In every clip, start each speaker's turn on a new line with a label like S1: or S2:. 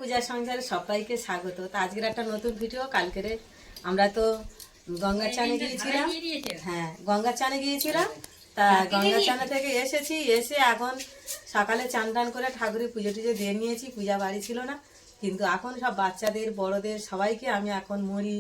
S1: পূজা সংসারে সবাইকে স্বাগত। তো আজকের একটা নতুন ভিডিও। কালকের আমরা তো গঙ্গা চানে গিয়েছিলাম। হ্যাঁ, গঙ্গা চানে গিয়েছিলাম। তা গঙ্গা চানে থেকে এসেছি, এসে এখন সকালে চান টান করে ঠাকুরের পুজো টুজো দিয়ে নিয়েছি। পূজা বাড়ি ছিল না, কিন্তু এখন সব বাচ্চাদের বড়দের সবাইকে আমি এখন মুড়ি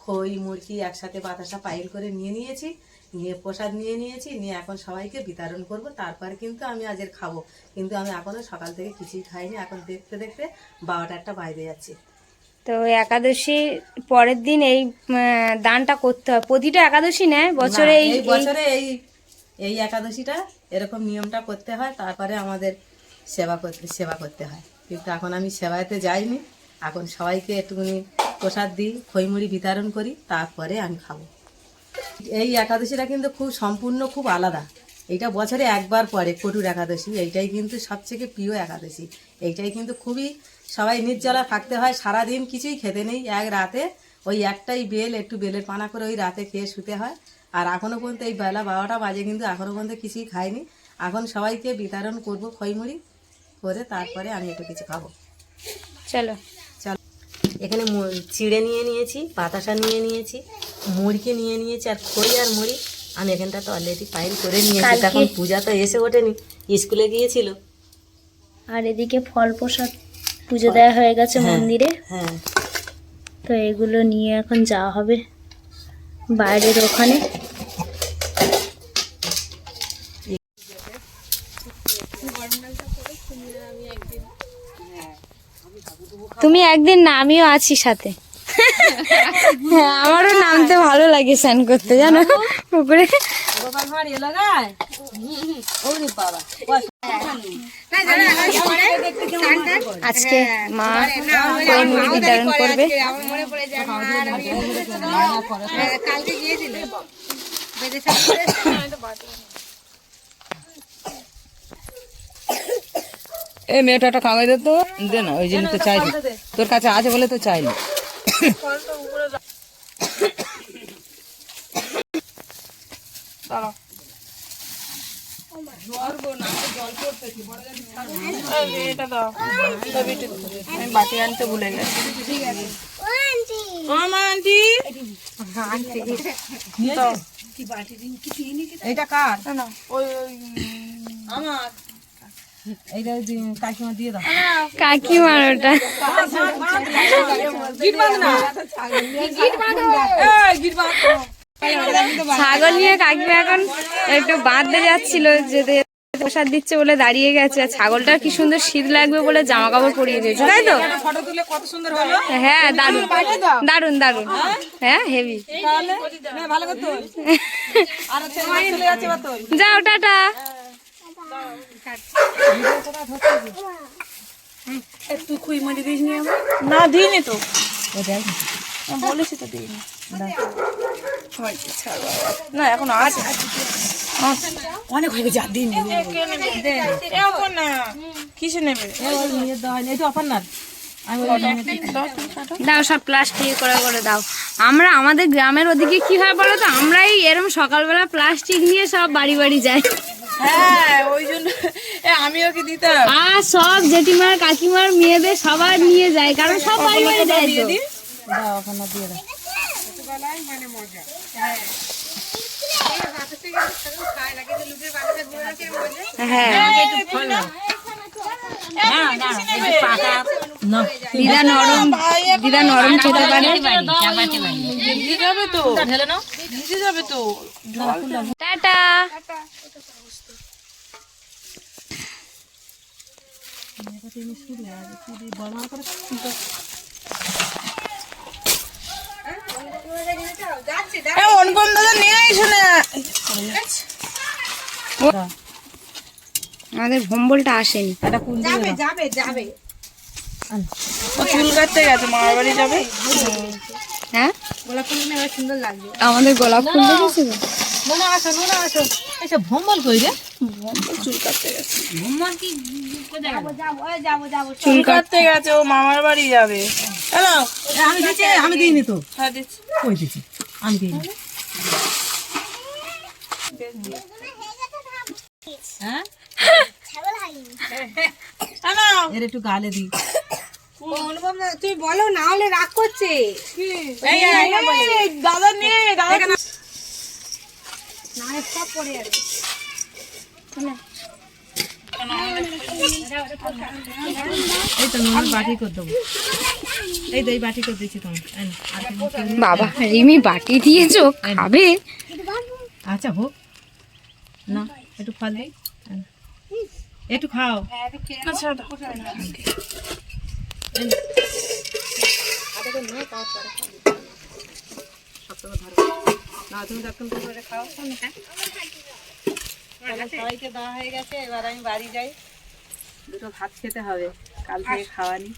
S1: খই মুরগি একসাথে বাতাসা পাইল করে নিয়েছি, নিয়ে প্রসাদ নিয়েছি, নিয়ে এখন সবাইকে বিতরণ করব। তারপরে কিন্তু আমি আজের খাবো, কিন্তু আমি এখনও সকাল থেকে কিছুই খাইনি। এখন দেখতে দেখতে 12টা বাজে যাচ্ছে।
S2: তো একাদশী পরের দিন এই দানটা করতে হয়। প্রতিটা একাদশী নেয় বছরে,
S1: এই বছরে এই একাদশীটা এরকম নিয়মটা করতে হয়, তারপরে আমাদের সেবা করতে হয়। কিন্তু এখন আমি সেবাতে যাইনি, এখন সবাইকে একটুখানি প্রসাদ দিই, খইমুড়ি বিতরণ করি, তারপরে আমি খাবো। এই একাদশীটা কিন্তু খুব সম্পূর্ণ খুব আলাদা। এইটা বছরে একবার পরে কটুর একাদশী, এইটাই কিন্তু সবথেকে প্রিয় একাদশী। এইটাই কিন্তু খুবই সবাই নির্জলা থাকতে হয়, সারাদিন কিছুই খেতে নেই, এক রাতে ওই একটাই বেল, একটু বেলের পানা করে ওই রাতে খেয়ে শুতে হয়। আর এখনও পর্যন্ত এই বেলা 12টা বাজে কিন্তু এখনও পর্যন্ত কিছুই খাইনি। এখন সবাইকে বিতরণ করবো খইমুড়ি করে, তারপরে আমি একটু কিছু খাবো।
S2: চলো
S1: এখানে চিড়ে নিয়ে নিয়েছি, বাতাসা নিয়ে নিয়েছি, মুড়কি নিয়ে নিয়েছি, আর খই আর মুড়ি আমি এখানটা তো অলরেডি পাইল করে নিয়েছি। তখন পূজা তো এসে ওঠেনি, স্কুলে গিয়েছিল।
S2: আর এদিকে ফল প্রসাদ পুজো দেওয়া হয়ে গেছে মন্দিরে।
S1: হ্যাঁ,
S2: তো এগুলো নিয়ে এখন যাওয়া হবে বাইরের ওখানে। তুমি একদিন না, আমিও আছি সাথে। হ্যাঁ, আমারও নামতে ভালো লাগে স্নান করতে, জানো পুকুরে। আজকে মা খইমুড়ি বিতরণ করবে।
S3: এই মেয়েটা একটা কাগজ দে তো, দে না, ওই জন্য তো চাইনি, তোর কাছে আছে বলে তো চাইনি। আমি বাটি আনতে ভুলে গেছি। এইটা কার? আমার এইটা কাকিমা দিয়ে দাও।
S2: কাকিমার ওটা ছাগল নিয়ে কাকিমা এখন একটু বাঁধতে যাচ্ছিল, যেতে প্রসাদ দিচ্ছে বলে দাঁড়িয়ে গেছে। আর ছাগলটার কি সুন্দর শীত লাগবে বলে জামা কাপড় পরিয়ে দিয়েছে, তাই তো?
S3: ফটো তুলে কত সুন্দর হলো।
S2: হ্যাঁ, দারুন দারুন দারুন। হ্যাঁ, হেভি।
S3: ভালো করতো। আর চলে যাচ্ছে তোর।
S2: যাও, টাটা।
S3: তুই খইমুড়ি দিস নি? না, দিইনি তো, বলেছি তো দিইনি। না, এখন আছে, অনেক হয়ে গেছে, আর দিইনি। কিসে নেবে?
S2: দাও, সব প্লাস্টিক করে করে দাও। আমরা আমাদের গ্রামের ওদিকে কি হয় বলো তো, আমরাই এরকম সকালবেলা প্লাস্টিক নিয়ে সব বাড়ি বাড়ি যাই।
S3: হ্যাঁ, ওই জন্য আমিও কি দিতাম।
S2: আর সব জেঠিমার কাকিমার মেয়েদের সবার নিয়ে যায়, কারণ সব বাড়ি বাড়ি যায় তো। হ্যাঁ, দিদা নরম খেতে পারে। টাটা।
S3: অনুপম দাদা নিয়ে আইসো না।
S2: আমাদের ভম্বলটা আসেনি।
S3: চুল কাটতে গেছে, মামার বাড়ি যাবে।
S2: হ্যাঁ,
S1: গোলাপ ফুল নিয়ে সুন্দর লাগবে।
S2: আমাদের গোলাপ ফুল দেখেছি।
S1: নোনা আসো, নোনা আসো। এসব ভম্বল কই রে?
S3: চুল কাটতে গেছে,
S2: চুল কাটতে
S3: গেছে, ও মামার বাড়ি যাবে। হ্যালো,
S1: আমি দিচ্ছি, আমি দিইনি তো।
S3: হ্যাঁ দিচ্ছি।
S1: কই দিচ্ছি? আমি দিইনি। হ্যাঁ, এর একটু গালে দিই।
S2: অনুভব না, তুই বলো না হলে রাগ করছে।
S3: দাদা নে দাদা
S2: না সব পড়ে যাবে।
S1: এই তো নুন বাটি করে দেবো, এই তো এই বাটি করে দিচ্ছি তোমার।
S2: বাবা রিমি বাটি দিয়েছো, খাবে?
S1: আচ্ছা হোক না, একটু ফল দিই, একটু খাও।
S3: আচ্ছা
S1: না তুমি যখন করে খাও। সবাইকে দেওয়া হয়ে গেছে, এবার আমি বাড়ি যাই, দুটো ভাত খেতে হবে, কাল থেকে খাওয়ানি।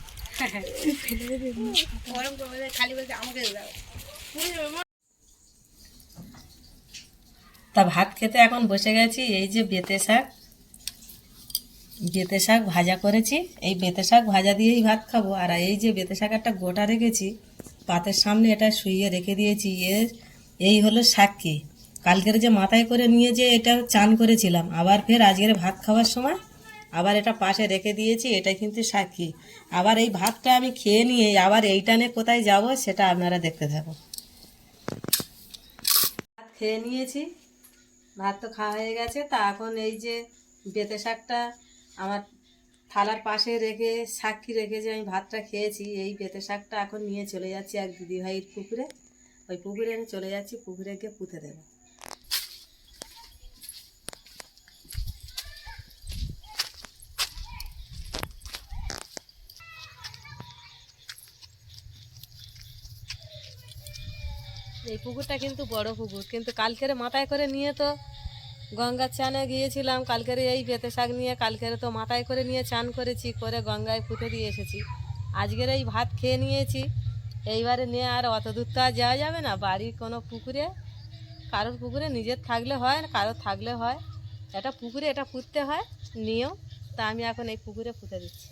S1: তা ভাত খেতে এখন বসে গেছি। এই যে বেতে শাক ভাজা করেছি, এই বেতে শাক ভাজা দিয়েই ভাত খাবো। আর এই যে বেতে শাক একটা গোটা রেখেছি পাতের সামনে, এটা শুইয়ে রেখে দিয়েছি। এই হলো সাক্ষী, কালকের যে মাথায় করে নিয়ে যে এটা চান করেছিলাম, আবার ফের আজকের ভাত খাওয়ার সময় আবার এটা পাশে রেখে দিয়েছি, এটা কিন্তু সাক্ষী। আবার এই ভাতটা আমি খেয়ে নিয়ে আবার এইটা নিয়ে কোথায় যাব সেটা আপনারা দেখতে থাকো। ভাত খেয়ে নিয়েছি, ভাত তো খাওয়া হয়ে গেছে। তা এখন এই যে বেতে শাকটা আমার থালার পাশে রেখে সাক্ষী রেখে যে আমি ভাতটা খেয়েছি, এই বেতে শাকটা এখন নিয়ে চলে যাচ্ছি এক দিদিভাইয়ের পুকুরে। ওই পুকুরে আমি চলে যাচ্ছি, পুকুরে গিয়ে পুঁতে দেবো। এই পুকুরটা কিন্তু বড় পুকুর, কিন্তু কালকের মাথায় করে নিয়ে তো গঙ্গার চানে গিয়েছিলাম। কালকের এই বেতে শাক নিয়ে কালকের তো মাথায় করে নিয়ে চান করেছি, করে গঙ্গায় পুঁতে দিয়ে এসেছি। আজকের এই ভাত খেয়ে নিয়েছি, এইবারে নিয়ে আর অত দূর তো আর যাওয়া যাবে না। বাড়ির কোনো পুকুরে, কারোর পুকুরে নিজের থাকলে হয়, কারোর থাকলে হয়, এটা পুকুরে এটা পুঁততে হয় নিয়েও। তা আমি এখন এই পুকুরে পুঁতে দিচ্ছি।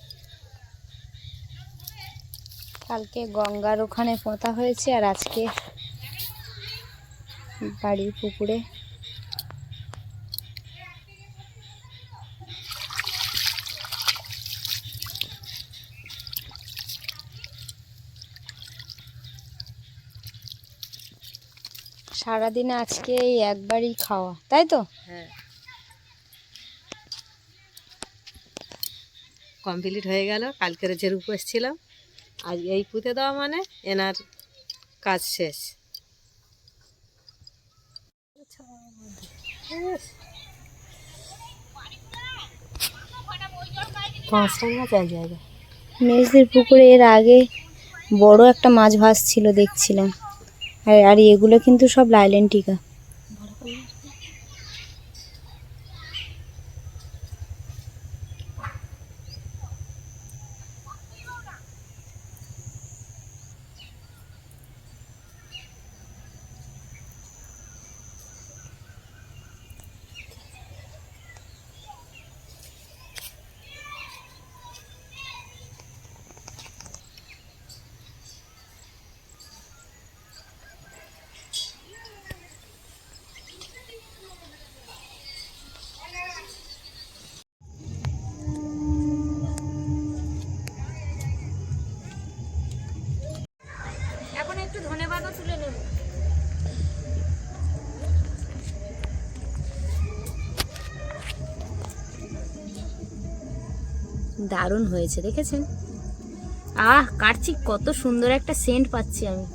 S2: কালকে গঙ্গার ওখানে পোঁতা হয়েছে আর আজকে বাড়ির পুকুরে। সারাদিনে আজকে এই একবারই খাওয়া, তাই তো?
S1: হ্যাঁ, কমপ্লিট হয়ে গেল। কালকের যে উপোস ছিলাম, আজ এই পুঁতে দেওয়া মানে এনার কাজ শেষ। পাঁচটা মাছ এক জায়গায়।
S2: মেজদির পুকুরে এর আগে বড় একটা মাছ ভাসছিল দেখছিলাম, আর এগুলো কিন্তু সব লাইলেন টিকা। এখন একটু ধনেপাতাও তুলে নেব। দারুণ হয়েছে, দেখেছেন? কাটছি, কত সুন্দর একটা সেন্ট পাচ্ছি আমি।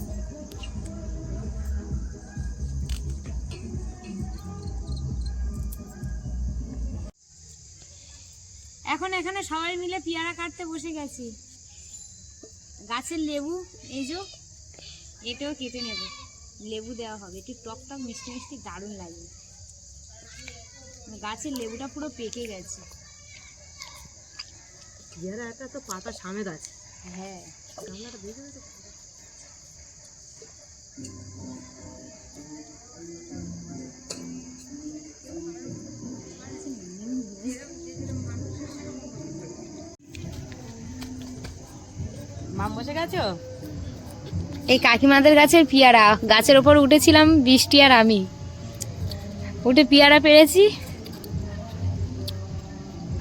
S2: এখন এখানে সবাই মিলে পেয়ারা কাটতে বসে গেছি। গাছের লেবু এই যে, এটাও কেটে নেব, লেবু দেওয়া হবে, একটু টক টক মিষ্টি মিষ্টি দারুণ লাগবে। গাছের লেবুটা পুরো পেকে গেছে।
S1: পেয়ারা একটা তো পাতা সামেত আছে।
S2: হ্যাঁ,
S1: গামলাটা দেখে তো মাম বসে গেছো?
S2: এই কাকিমাদের গাছের পেয়ারা, গাছের ওপর উঠেছিলাম বৃষ্টি আর আমি, উঠে পেয়ারা পেরেছি।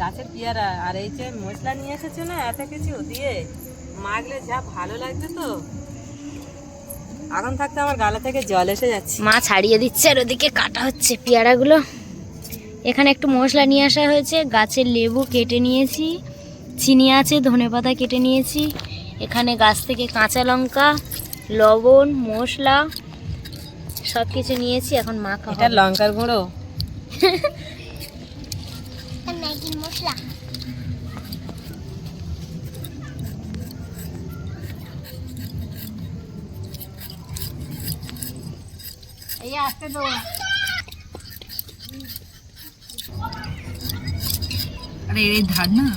S1: গাছের পেয়ারা আর এই যে মশলা নিয়ে এসেছো না, এত কিছু দিয়ে মাগলে যা ভালো লাগছে তো, এখন থাকতে আমার গালা থেকে জল এসে যাচ্ছে।
S2: মা ছাড়িয়ে দিচ্ছে আর ওদিকে কাটা হচ্ছে পেয়ারাগুলো। এখানে একটু মশলা নিয়ে আসা হয়েছে, গাছের লেবু কেটে নিয়েছি, চিনি আছে, ধনেপাতা কেটে নিয়েছি, এখানে গাছ থেকে কাঁচা লঙ্কা, লবণ, মশলা সব কিছু নিয়েছি। এখন মাখা
S1: এটা লঙ্কার গুঁড়ো,
S2: মশলা। এই আসতে তো
S3: আরে এই ধার না,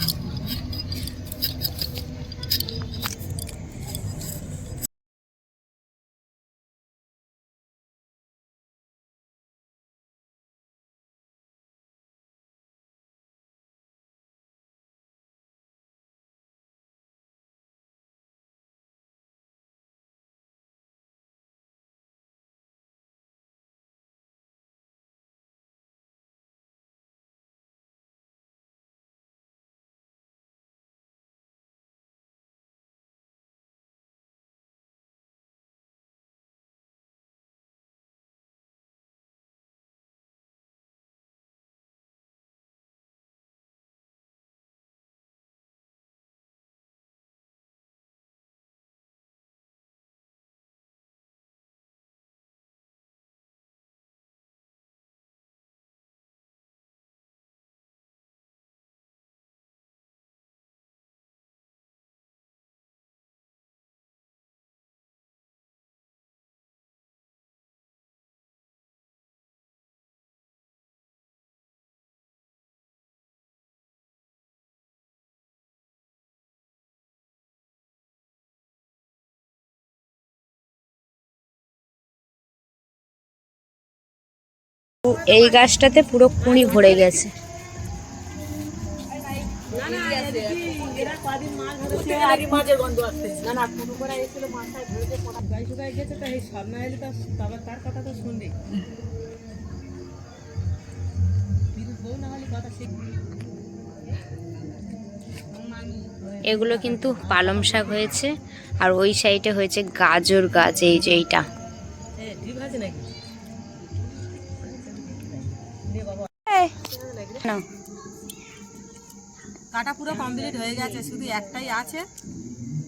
S2: এই গাছটাতে পুরো কুঁড়ি ভরে গেছে।
S1: তার কথা তো শুনবি।
S2: এগুলো কিন্তু পালং শাক হয়েছে, আর ওই সাইডে হয়েছে গাজর গাছ, এই যে এইটা। নাও।
S1: কাটা পুরো কমপ্লিট হয়ে গেছে, শুধু একটাই আছে,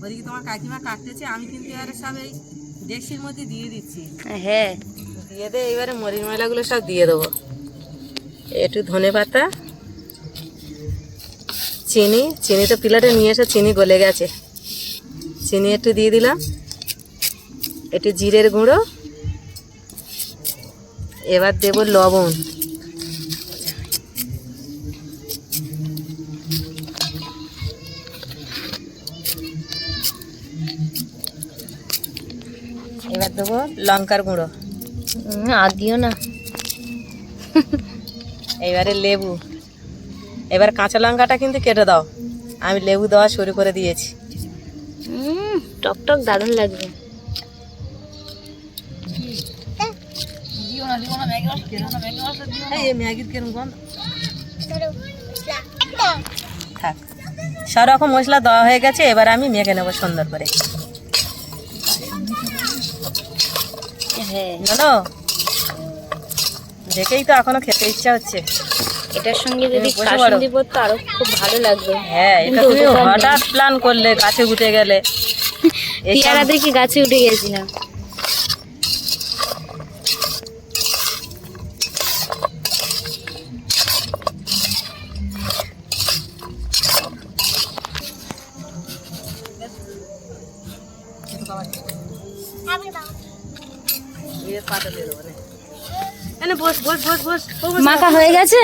S1: ওদিকে তোমার কাকিমা কাটতেছে, আমি কিন্তু এবারে সব এই ডেকসির মধ্যে দিয়ে দিচ্ছি।
S2: হ্যাঁ,
S1: দিয়ে দে, এবারে মরিচ ময়লাগুলো সব দিয়ে দেবো, একটু ধনে পাতা, চিনি, চিনি তো পিলারে নিয়ে এসে চিনি গলে গেছে, চিনি একটু দিয়ে দিলাম, একটু জিরের গুঁড়ো, এবার দেব লবণ, এবার দেবো লঙ্কার গুঁড়ো,
S2: আর দিও না।
S1: এবারে লেবু, এবার কাঁচা লঙ্কাটা কিন্তু কেটে দাও, আমি লেবু দেওয়া শুরু করে দিয়েছি।
S2: টক টক দারুণ লাগবে।
S1: এই ম্যাগির কেরম গন্ধ, থাক, সব রকম মশলা দেওয়া হয়ে গেছে, এবার আমি মেখে নেবো সুন্দর করে।
S2: হ্যাঁ,
S1: জানো, দেখেই তো এখনো খেতে ইচ্ছা হচ্ছে।
S2: এটার সঙ্গে যদি
S1: বসে পড়ো।
S2: কাসুন্দি পড়তো আরো খুব ভালো লাগবে।
S1: হ্যাঁ, এটা
S2: কিন্তু
S1: তুমি
S2: ওটা নেই।
S1: হঠাৎ প্ল্যান করলে, গাছে উঠে গেলে।
S2: পেয়ারা দেখি গাছে উঠে গেছিলাম।
S1: বস বস বস বস,
S2: মাখা হয়ে গেছে।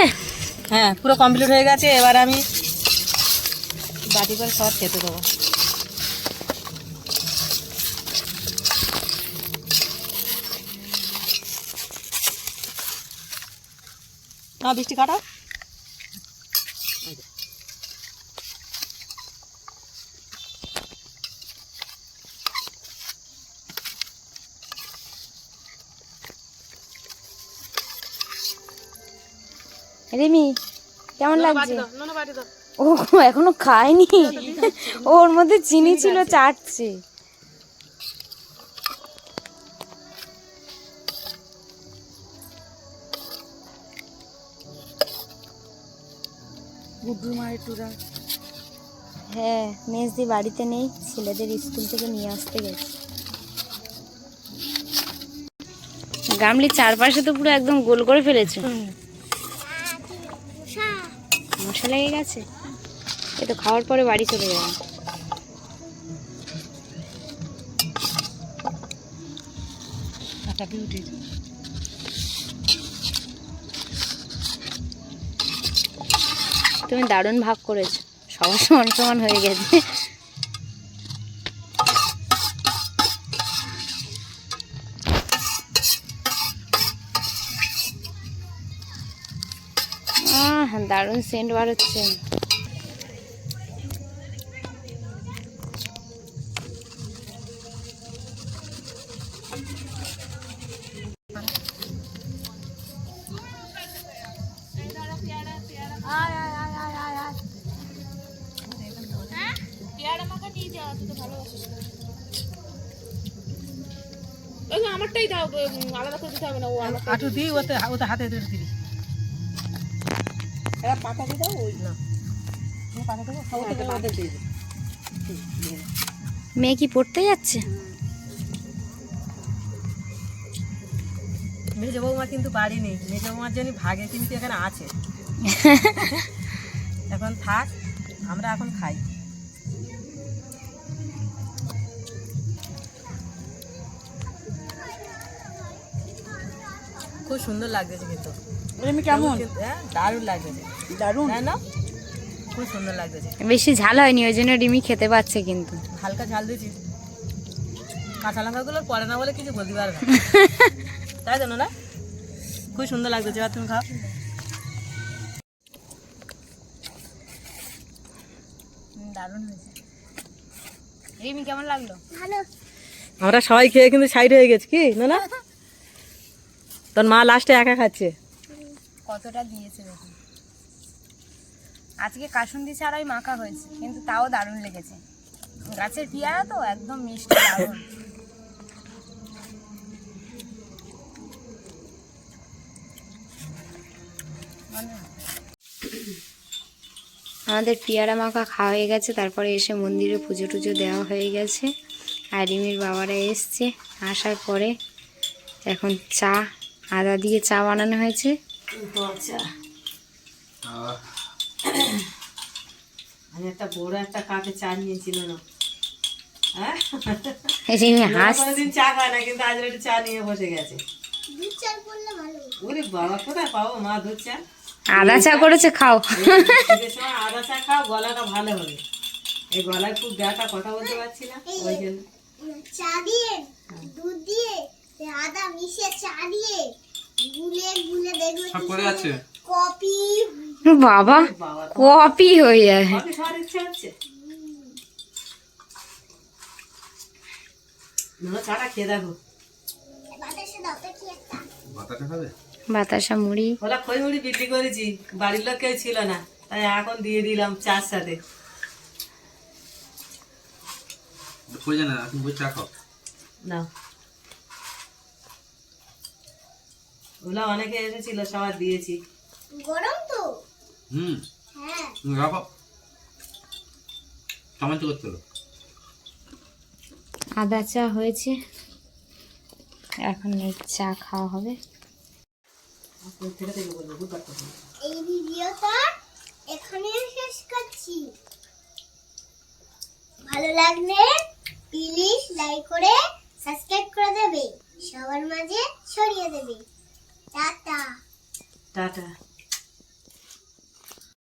S1: হ্যাঁ, পুরো কমপ্লিট হয়ে গেছে, এবার আমি বাটি করে সব খেতে দেবো। না বৃষ্টি কাটা,
S2: রিমি কেমন লাগছে?
S1: বাটি দাও।
S2: ও এখনো খায়নি, ওর মধ্যে চিনি ছিল, চাটছে।
S3: গুড্ডু মায়ের টুরা
S2: হ্যাঁ, মেজদি বাড়িতে নেই, ছেলেদের স্কুল থেকে নিয়ে আসতে গেছে। গামলির চারপাশে তো পুরো একদম গোল করে ফেলেছে। মশা লেগে গেছে, এ তো খাওয়ার পরে বাড়ি চলে যাবে। তুমি দারুণ ভাগ করেছো, সবার সমান সমান হয়ে গেছে। দারুণ সেন্ট বার হচ্ছে।
S3: আমারটাই দাও, আলাদা করে দিতে হবে না। ও
S1: আটু দিই, ওতে ওতে হাতে ধরে দিবি।
S3: এরা পাতা দিয়ে দাও। ওই না
S1: পাতা দেবো, ওদের দিয়ে দিবি।
S2: মেয়ে কি পড়তে যাচ্ছে?
S1: মেজো বৌমা কিন্তু বাড়ি নেই, মেজো বৌমার জন্য ভাগে কিন্তু এখানে আছে। এখন থাক, আমরা এখন খাই। খুব সুন্দর লাগতেছে কিন্তু।
S3: এমনি কেমন?
S1: হ্যাঁ, দারুণ লাগতেছে।
S3: দারুণ
S1: তাই না? খুব সুন্দর লাগতেছে।
S2: বেশি ঝাল হয়নি, ওই জন্য রিমি খেতে পাচ্ছে। কিন্তু
S1: হালকা ঝাল দিয়েছি, কাঁচা লঙ্কাগুলো পড়ে না বলে কিছু বলতে পারবে না। তাই জানো না? খুব সুন্দর লাগতেছে। এবার তুমি খাও।
S2: দারুণ হয়েছে। রিমি কেমন লাগলো? ভালো।
S1: আমরা সবাই খেয়ে কিন্তু সাইড হয়ে গেছি, কি না না? তোর মা লাস্টে একা খাচ্ছে।
S2: কতটা দিয়েছে দেখুন। আজকে কাসুন্দি ছাড়াই মাখা হয়েছে, কিন্তু তাও দারুণ লেগেছে। গাছের পেয়ারা তো একদম মিষ্টি, দারুণ। আমাদের পেয়ারা মাখা খাওয়া হয়ে গেছে, তারপরে এসে মন্দিরে পুজো টুজো দেওয়া হয়ে গেছে। আর রিমির বাবারা এসছে, আসার পরে এখন চা, আদা দিয়ে চা বানানো হয়েছে।
S1: আচ্ছা, আমি একটা বড় একটা কাপে চা নিয়েছিল না। হ্যাঁ,
S2: রিমি হাস
S1: কোনোদিন চা খায় না, কিন্তু আজ একটু চা নিয়ে বসে গেছে। ওরে বাবা, কোথায় পাবো মা দুধ চা?
S2: আদা চা করেছে, খাও।
S1: শীতের সময় আদা চা খাও, গলাটা ভালো হবে। এই গলায় খুব ব্যথা, কথা বলতে পারছি না, ওই জন্য।
S4: চা দিয়ে দুধ দিয়ে আদা মিশিয়ে চা দিয়ে গুলে গুলে দেখবে
S5: সব করে আছে।
S4: কপি
S2: বাবা,
S1: বাবা,
S2: কপি হয়ে যায়।
S1: কফি খাওয়ার ইচ্ছে হচ্ছে? না, চাটা খেয়ে দেখো।
S4: বাতাসে দাও তো কি একটা
S5: বাতাসা খাবে?
S2: বাতাসা মুড়ি।
S1: ওরা খই মুড়ি বিক্রি করেছি, বাড়ির লোক কেউ ছিল না, তাই এখন দিয়ে দিলাম চার সাথে।
S5: কই জানা তুমি বই চা খাও।
S1: না, ওগুলো অনেকে এসেছিল, সবার দিয়েছি।
S4: গরম তো
S5: হুম,
S4: হ্যাঁ
S5: তুমি রাখো। সামান করতে হলো।
S2: আদা চা হয়েছে, এখন এই চা খাওয়া হবে।
S4: এই ভিডিওটা এখানে শেষ করছি। ভালো লাগলে প্লিজ লাইক করে সাবস্ক্রাইব করে দেবে, সবার মাঝে ছড়িয়ে দেবে। টাটা।
S1: টাটা।